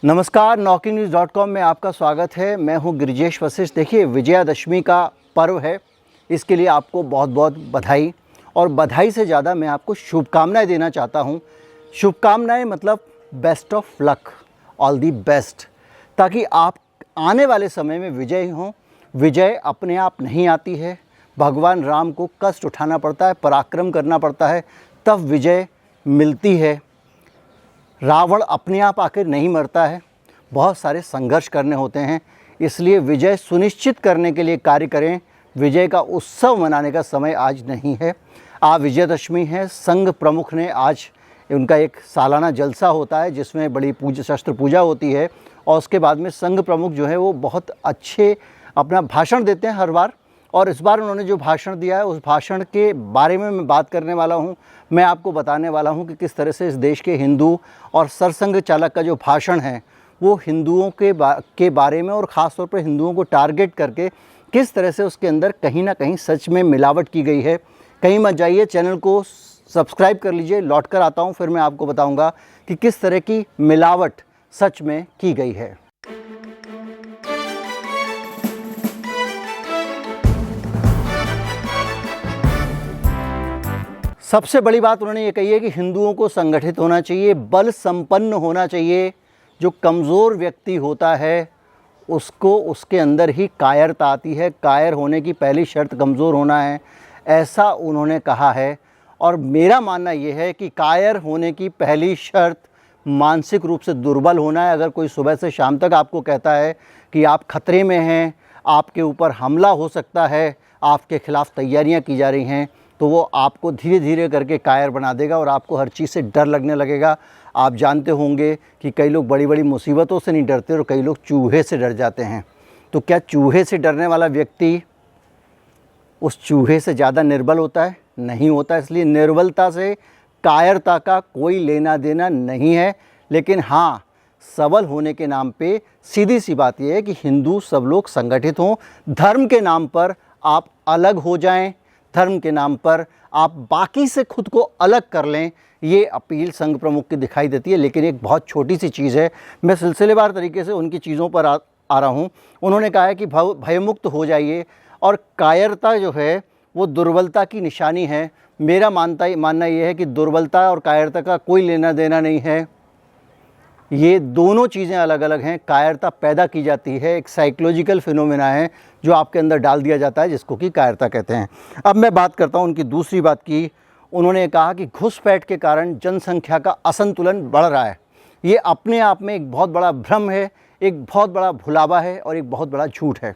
नमस्कार, NokingNews.com में आपका स्वागत है। मैं हूं गिरिजेश वशिष्ठ। देखिए, विजयादशमी का पर्व है, इसके लिए आपको बहुत बहुत बधाई। और बधाई से ज़्यादा मैं आपको शुभकामनाएं देना चाहता हूं। शुभकामनाएं मतलब best of luck, all the best, ताकि आप आने वाले समय में विजयी हों। विजय अपने आप नहीं आती है, भगवान राम को कष्ट उठाना पड़ता है, पराक्रम करना पड़ता है, तब विजय मिलती है। रावण अपने आप आकर नहीं मरता है, बहुत सारे संघर्ष करने होते हैं। इसलिए विजय सुनिश्चित करने के लिए कार्य करें। विजय का उत्सव मनाने का समय आज नहीं है। आज विजयदशमी है। संघ प्रमुख ने आज उनका एक सालाना जलसा होता है जिसमें बड़ी शस्त्र पूजा होती है, और उसके बाद में संघ प्रमुख जो है वो बहुत अच्छे अपना भाषण देते हैं हर बार। और इस बार उन्होंने जो भाषण दिया है उस भाषण के बारे में मैं बात करने वाला हूं। मैं आपको बताने वाला हूं कि किस तरह से इस देश के हिंदू और सरसंघ चालक का जो भाषण है वो हिंदुओं के बारे में और ख़ास तौर पर हिंदुओं को टारगेट करके किस तरह से उसके अंदर कहीं ना कहीं सच में मिलावट की गई है। कहीं मत जाइए, चैनल को सब्सक्राइब कर लीजिए। लौट कर आता हूँ, फिर मैं आपको बताऊँगा कि किस तरह की मिलावट सच में की गई है। सबसे बड़ी बात उन्होंने ये कही है कि हिंदुओं को संगठित होना चाहिए, बल संपन्न होना चाहिए। जो कमज़ोर व्यक्ति होता है उसको उसके अंदर ही कायरता आती है। कायर होने की पहली शर्त कमज़ोर होना है, ऐसा उन्होंने कहा है। और मेरा मानना ये है कि कायर होने की पहली शर्त मानसिक रूप से दुर्बल होना है। अगर कोई सुबह से शाम तक आपको कहता है कि आप खतरे में हैं, आपके ऊपर हमला हो सकता है, आपके खिलाफ़ तैयारियां की जा रही हैं, तो वो आपको धीरे धीरे करके कायर बना देगा और आपको हर चीज़ से डर लगने लगेगा। आप जानते होंगे कि कई लोग बड़ी बड़ी मुसीबतों से नहीं डरते और कई लोग चूहे से डर जाते हैं। तो क्या चूहे से डरने वाला व्यक्ति उस चूहे से ज़्यादा निर्बल होता है? नहीं होता। इसलिए निर्बलता से कायरता का कोई लेना देना नहीं है। लेकिन हाँ, सबल होने के नाम पे सीधी सी बात यह है कि हिंदू सब लोग संगठित हों। धर्म के नाम पर आप अलग हो जाएं, धर्म के नाम पर आप बाकी से खुद को अलग कर लें, ये अपील संघ प्रमुख की दिखाई देती है। लेकिन एक बहुत छोटी सी चीज़ है, मैं सिलसिलेवार तरीके से उनकी चीज़ों पर आ रहा हूँ। उन्होंने कहा है कि भयमुक्त हो जाइए, और कायरता जो है वो दुर्बलता की निशानी है। मेरा मानना ये है कि दुर्बलता और कायरता का कोई लेना देना नहीं है। ये दोनों चीज़ें अलग अलग हैं। कायरता पैदा की जाती है, एक साइकोलॉजिकल फिनोमेना है जो आपके अंदर डाल दिया जाता है, जिसको कि कायरता कहते हैं। अब मैं बात करता हूँ उनकी दूसरी बात की। उन्होंने कहा कि घुसपैठ के कारण जनसंख्या का असंतुलन बढ़ रहा है। ये अपने आप में एक बहुत बड़ा भ्रम है, एक बहुत बड़ा भुलावा है और एक बहुत बड़ा झूठ है।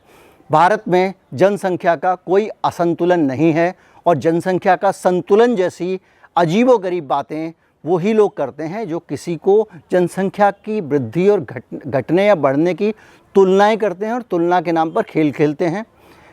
भारत में जनसंख्या का कोई असंतुलन नहीं है, और जनसंख्या का संतुलन जैसी अजीबोगरीब बातें वही लोग करते हैं जो किसी को जनसंख्या की वृद्धि और घटने या बढ़ने की तुलनाएं करते हैं और तुलना के नाम पर खेल खेलते हैं।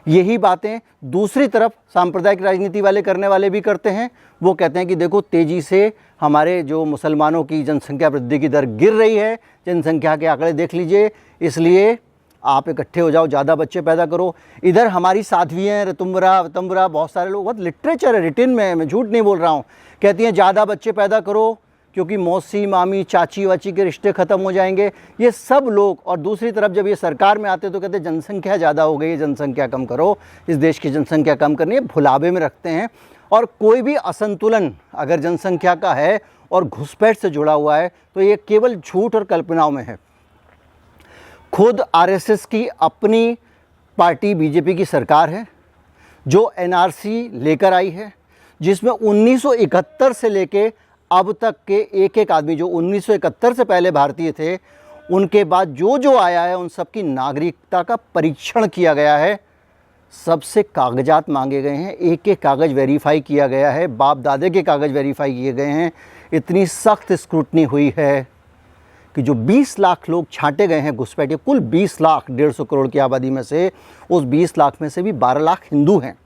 यही बातें दूसरी तरफ सांप्रदायिक राजनीति वाले करने वाले भी करते हैं। वो कहते हैं कि देखो, तेज़ी से हमारे जो मुसलमानों की जनसंख्या वृद्धि की दर गिर रही है, जनसंख्या के आंकड़े देख लीजिए, इसलिए आप इकट्ठे हो जाओ, ज़्यादा बच्चे पैदा करो। इधर हमारी साध्वियाँ ऋतुम्बरा बहुत सारे लोग, बहुत लिटरेचर है, रिटिन में, मैं झूठ नहीं बोल रहा हूँ, कहती हैं ज़्यादा बच्चे पैदा करो क्योंकि मौसी मामी चाची वाची के रिश्ते ख़त्म हो जाएंगे। ये सब लोग, और दूसरी तरफ जब ये सरकार में आते तो कहते हैं जनसंख्या ज़्यादा हो गई है, जनसंख्या कम करो, इस देश की जनसंख्या कम करनी है, भुलावे में रखते हैं। और कोई भी असंतुलन अगर जनसंख्या का है और घुसपैठ से जुड़ा हुआ है तो ये केवल झूठ और कल्पनाओं में है। खुद आरएसएस की अपनी पार्टी बीजेपी की सरकार है जो एनआरसी लेकर आई है, जिसमें 1971 से लेके अब तक के एक एक आदमी जो 1971 से पहले भारतीय थे, उनके बाद जो जो आया है उन सब की नागरिकता का परीक्षण किया गया है। सबसे कागजात मांगे गए हैं, एक एक कागज़ वेरीफाई किया गया है, बाप दादे के कागज़ वेरीफाई किए गए हैं। इतनी सख्त स्क्रूटनी हुई है कि जो 20 लाख लोग छांटे गए हैं घुसपैठिए, कुल 20 लाख 150 करोड़ की आबादी में से, उस 20 लाख में से भी 12 लाख हिंदू हैं।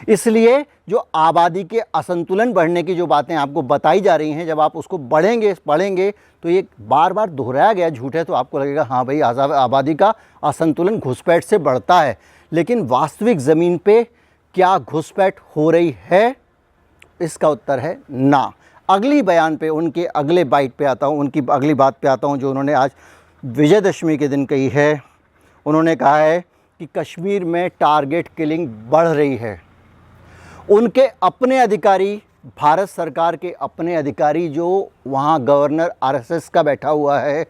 इसलिए जो आबादी के असंतुलन बढ़ने की जो बातें आपको बताई जा रही हैं, जब आप उसको पढ़ेंगे तो ये बार बार दोहराया गया झूठ है, तो आपको लगेगा हाँ भाई, आबादी का असंतुलन घुसपैठ से बढ़ता है। लेकिन वास्तविक ज़मीन पे क्या घुसपैठ हो रही है? इसका उत्तर है ना। अगली बयान पे, उनके अगले बाइट पे आता हूँ, उनकी अगली बात पे आता हूँ जो उन्होंने आज विजयदशमी के दिन कही है। उन्होंने कहा है कि कश्मीर में टारगेट किलिंग बढ़ रही है। उनके अपने अधिकारी, भारत सरकार के अपने अधिकारी जो वहाँ गवर्नर आरएसएस का बैठा हुआ है,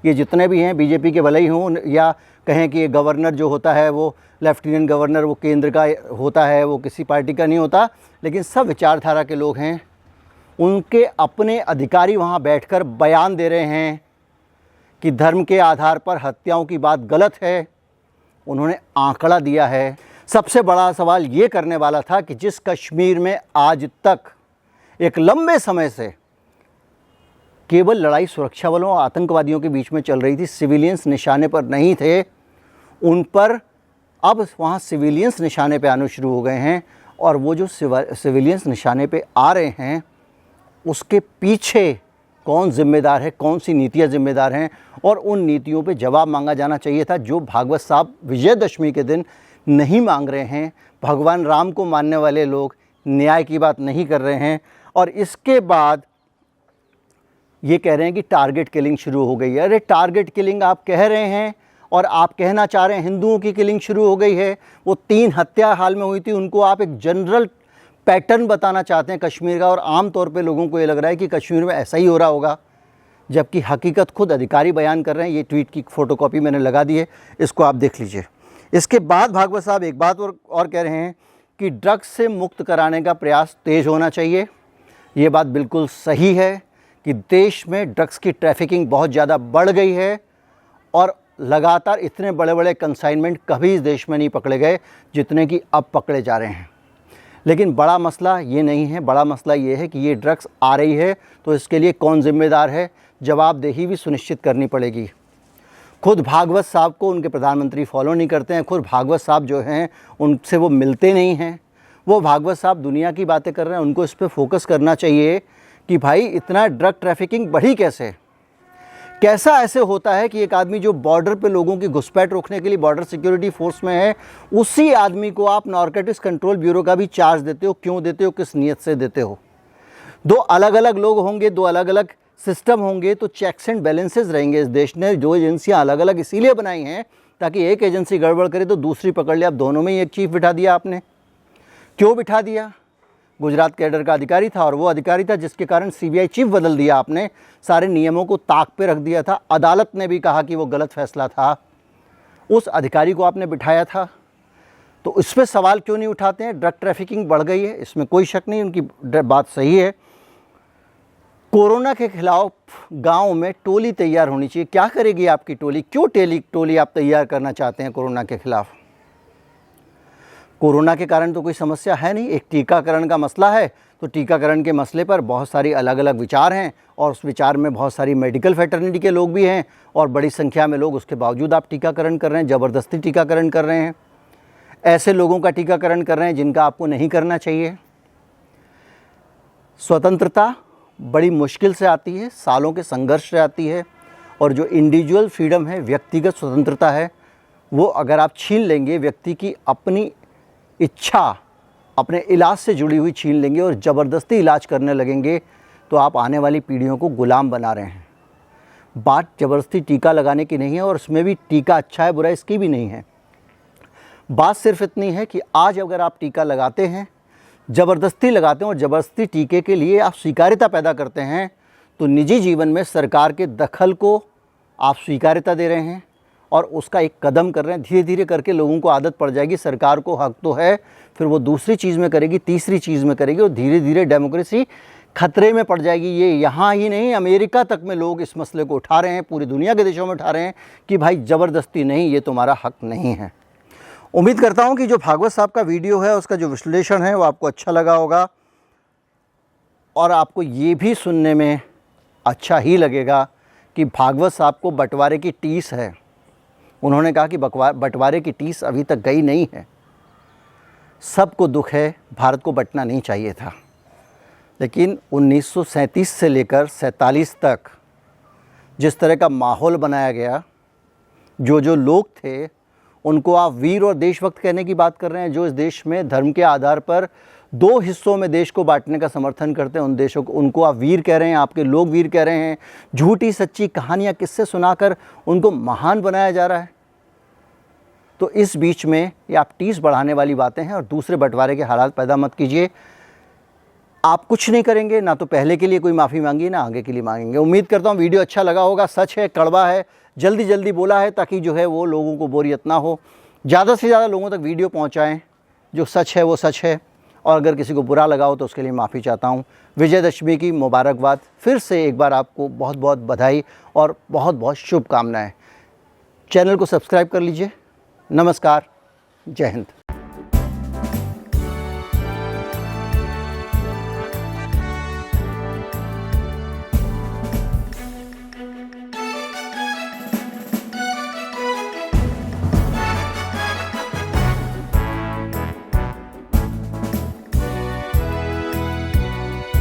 ये जितने भी हैं बीजेपी के भले ही हों या कहें कि ये गवर्नर जो होता है वो लेफ्टिनेंट गवर्नर वो केंद्र का होता है, वो किसी पार्टी का नहीं होता, लेकिन सब विचारधारा के लोग हैं। उनके अपने अधिकारी वहाँ बैठकर बयान दे रहे हैं कि धर्म के आधार पर हत्याओं की बात गलत है। उन्होंने आंकड़ा दिया है। सबसे बड़ा सवाल ये करने वाला था कि जिस कश्मीर में आज तक एक लंबे समय से केवल लड़ाई सुरक्षा बलों और आतंकवादियों के बीच में चल रही थी, सिविलियंस निशाने पर नहीं थे, उन पर अब वहाँ सिविलियंस निशाने पे आने शुरू हो गए हैं। और वो जो सिविलियंस निशाने पे आ रहे हैं उसके पीछे कौन जिम्मेदार है, कौन सी नीतियाँ जिम्मेदार हैं, और उन नीतियों पे जवाब मांगा जाना चाहिए था जो भागवत साहब विजयदशमी के दिन नहीं मांग रहे हैं। भगवान राम को मानने वाले लोग न्याय की बात नहीं कर रहे हैं और इसके बाद ये कह रहे हैं कि टारगेट किलिंग शुरू हो गई है। अरे टारगेट किलिंग आप कह रहे हैं और आप कहना चाह रहे हैं हिंदुओं की किलिंग शुरू हो गई है। वो 3 हत्या हाल में हुई थी, उनको आप एक जनरल पैटर्न बताना चाहते हैं कश्मीर का, और आम तौर पे लोगों को ये लग रहा है कि कश्मीर में ऐसा ही हो रहा होगा, जबकि हकीकत खुद अधिकारी बयान कर रहे हैं। ये ट्वीट की फ़ोटोकॉपी मैंने लगा दी है, इसको आप देख लीजिए। इसके बाद भागवत साहब एक बात और कह रहे हैं कि ड्रग्स से मुक्त कराने का प्रयास तेज़ होना चाहिए। ये बात बिल्कुल सही है कि देश में ड्रग्स की ट्रैफिकिंग बहुत ज़्यादा बढ़ गई है और लगातार इतने बड़े बड़े कंसाइनमेंट कभी इस देश में नहीं पकड़े गए जितने कि अब पकड़े जा रहे हैं। लेकिन बड़ा मसला ये नहीं है, बड़ा मसला ये है कि ये ड्रग्स आ रही है तो इसके लिए कौन जिम्मेदार है, जवाबदेही भी सुनिश्चित करनी पड़ेगी। खुद भागवत साहब को उनके प्रधानमंत्री फॉलो नहीं करते हैं, खुद भागवत साहब जो हैं उनसे वो मिलते नहीं हैं। वो भागवत साहब दुनिया की बातें कर रहे हैं, उनको इस पर फोकस करना चाहिए कि भाई इतना ड्रग ट्रैफिकिंग बढ़ी कैसे, कैसा ऐसे होता है कि एक आदमी जो बॉर्डर पे लोगों की घुसपैठ रोकने के लिए बॉर्डर सिक्योरिटी फोर्स में है, उसी आदमी को आप नारकोटिक्स कंट्रोल ब्यूरो का भी चार्ज देते हो। क्यों देते हो, किस नीयत से देते हो? 2 अलग अलग लोग होंगे, 2 अलग अलग सिस्टम होंगे तो चेक्स एंड बैलेंसेस रहेंगे। इस देश ने 2 एजेंसियां अलग अलग इसीलिए बनाई हैं ताकि एक एजेंसी गड़बड़ करे तो दूसरी पकड़ ले। अब दोनों में ही एक चीफ बिठा दिया आपने। क्यों बिठा दिया? गुजरात कैडर का अधिकारी था और वो अधिकारी था जिसके कारण सीबीआई चीफ बदल दिया आपने, सारे नियमों को ताक पे रख दिया था। अदालत ने भी कहा कि वो गलत फैसला था, उस अधिकारी को आपने बिठाया था। तो इस पर सवाल क्यों नहीं उठाते हैं? ड्रग ट्रैफिकिंग बढ़ गई है, इसमें कोई शक नहीं, उनकी बात सही है। कोरोना के खिलाफ गांव में टोली तैयार होनी चाहिए। क्या करेगी आपकी टोली? क्यों टोली आप तैयार करना चाहते हैं कोरोना के खिलाफ? कोरोना के कारण तो कोई समस्या है नहीं, एक टीकाकरण का मसला है। तो टीकाकरण के मसले पर बहुत सारी अलग अलग विचार हैं और उस विचार में बहुत सारी मेडिकल फैटर्निटी के लोग भी हैं और बड़ी संख्या में लोग उसके बावजूद आप टीकाकरण कर रहे हैं, ज़बरदस्ती टीकाकरण कर रहे हैं। ऐसे लोगों का टीकाकरण कर रहे हैं जिनका आपको नहीं करना चाहिए। स्वतंत्रता बड़ी मुश्किल से आती है, सालों के संघर्ष से आती है, और जो इंडिविजुअल फ्रीडम है, व्यक्तिगत स्वतंत्रता है, वो अगर आप छीन लेंगे, व्यक्ति की अपनी इच्छा अपने इलाज से जुड़ी हुई छीन लेंगे और ज़बरदस्ती इलाज करने लगेंगे तो आप आने वाली पीढ़ियों को गुलाम बना रहे हैं। बात ज़बरदस्ती टीका लगाने की नहीं है और उसमें भी टीका अच्छा है बुरा इसकी भी नहीं है। बात सिर्फ इतनी है कि आज अगर आप टीका लगाते हैं, ज़बरदस्ती लगाते हैं और ज़बरदस्ती टीके के लिए आप स्वीकार्यता पैदा करते हैं, तो निजी जीवन में सरकार के दखल को आप स्वीकार्यता दे रहे हैं और उसका एक कदम कर रहे हैं। धीरे धीरे करके लोगों को आदत पड़ जाएगी, सरकार को हक तो है, फिर वो दूसरी चीज़ में करेगी, तीसरी चीज़ में करेगी और धीरे धीरे डेमोक्रेसी खतरे में पड़ जाएगी। ये यहाँ ही नहीं, अमेरिका तक में लोग इस मसले को उठा रहे हैं, पूरी दुनिया के देशों में उठा रहे हैं कि भाई ज़बरदस्ती नहीं, ये तुम्हारा हक नहीं है। उम्मीद करता हूँ कि जो भागवत साहब का वीडियो है उसका जो विश्लेषण है वो आपको अच्छा लगा होगा और आपको ये भी सुनने में अच्छा ही लगेगा कि भागवत साहब को बंटवारे की टीस है। उन्होंने कहा कि बंटवारे की टीस अभी तक गई नहीं है। सबको दुख है, भारत को बंटना नहीं चाहिए था, लेकिन 1937 से लेकर 47 तक जिस तरह का माहौल बनाया गया, जो लोग थे उनको आप वीर और देशभक्त कहने की बात कर रहे हैं, जो इस देश में धर्म के आधार पर दो हिस्सों में देश को बांटने का समर्थन करते हैं, उन देशों को, उनको आप वीर कह रहे हैं, आपके लोग वीर कह रहे हैं। झूठी सच्ची कहानियाँ किस्से सुनाकर उनको महान बनाया जा रहा है। तो इस बीच में ये आप टीस बढ़ाने वाली बातें हैं और दूसरे बंटवारे के हालात पैदा मत कीजिए। आप कुछ नहीं करेंगे, ना तो पहले के लिए कोई माफ़ी मांगी, ना आगे के लिए मांगेंगे। उम्मीद करता हूँ वीडियो अच्छा लगा होगा। सच है, कड़वा है, जल्दी जल्दी बोला है ताकि जो है वो लोगों को बोरियत ना हो। ज़्यादा से ज़्यादा लोगों तक वीडियो पहुँचाएँ। जो सच है वो सच है, और अगर किसी को बुरा लगा हो तो उसके लिए माफ़ी चाहता हूँ। विजयदशमी की मुबारकबाद। फिर से एक बार आपको बहुत बहुत बधाई और बहुत बहुत शुभकामनाएँ। चैनल को सब्सक्राइब कर लीजिए। नमस्कार, जय हिंद।